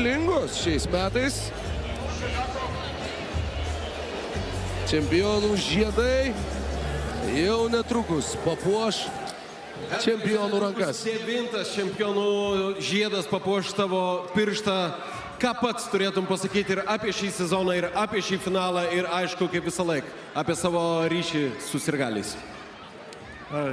stilingos šiais metais. Čempionų žiedai jau netrukus papuoš čempionų rankas. 9 čempionų žiedas papuoš tavo pirštą. Ką pats turėtum pasakyti ir apie šį sezoną, ir apie šį finalą, ir aišku, kaip visą laiką, apie savo ryšį su sirgaliais?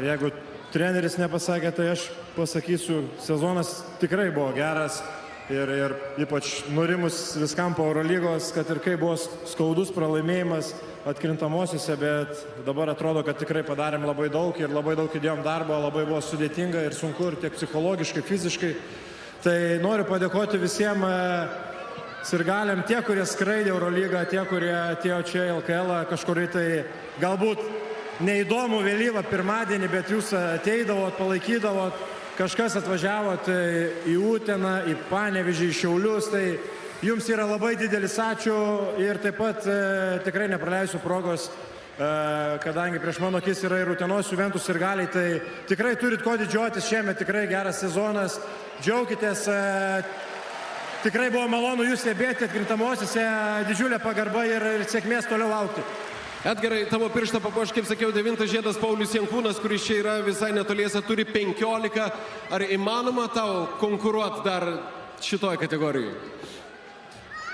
Jeigu treneris nepasakė, tai aš pasakysiu, sezonas tikrai buvo geras ir ypač nurimus viskam po Eurolygos, kad ir kaip buvo skaudus pralaimėjimas atkrintamosiuose, bet dabar atrodo, kad tikrai padarėm labai daug ir labai daug įdėjom darbo, labai buvo sudėtinga ir sunku ir tiek psichologiškai, fiziškai. Tai noriu padėkoti visiems sirgaliam, tie, kurie skraidė Eurolygą, tie, kurie atėjo čia į LKL, kažkurį tai galbūt neįdomų vėlyvą pirmadienį, bet jūs ateidavot, palaikydavot, kažkas atvažiavot į Uteną, į Panevėžį, į Šiaulius, tai jums yra labai didelis ačiū ir taip pat tikrai nepraleisiu progos, kadangi prieš mano akis yra ir Utenos Juventus sirgaliai, tai tikrai turit ko didžiuotis, šiemet tikrai geras sezonas, džiaukitės, tikrai buvo malonu jūs stebėti atkrintamosiose, didžiulė pagarba ir sėkmės toliau augti. Edgarai, tavo pirštą papuoš, kaip sakiau, 9 žiedas Paulius Jankūnas, kuris čia yra visai netoliese, turi 15. Ar įmanoma tau konkuruoti dar šitoj kategorijoje?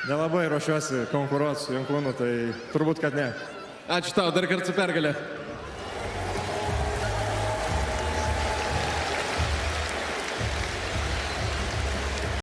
Nelabai ruošiuosi konkuruoti su Jankūnu, tai turbūt, kad ne. Ačiū tau, dar kartą su pergalė.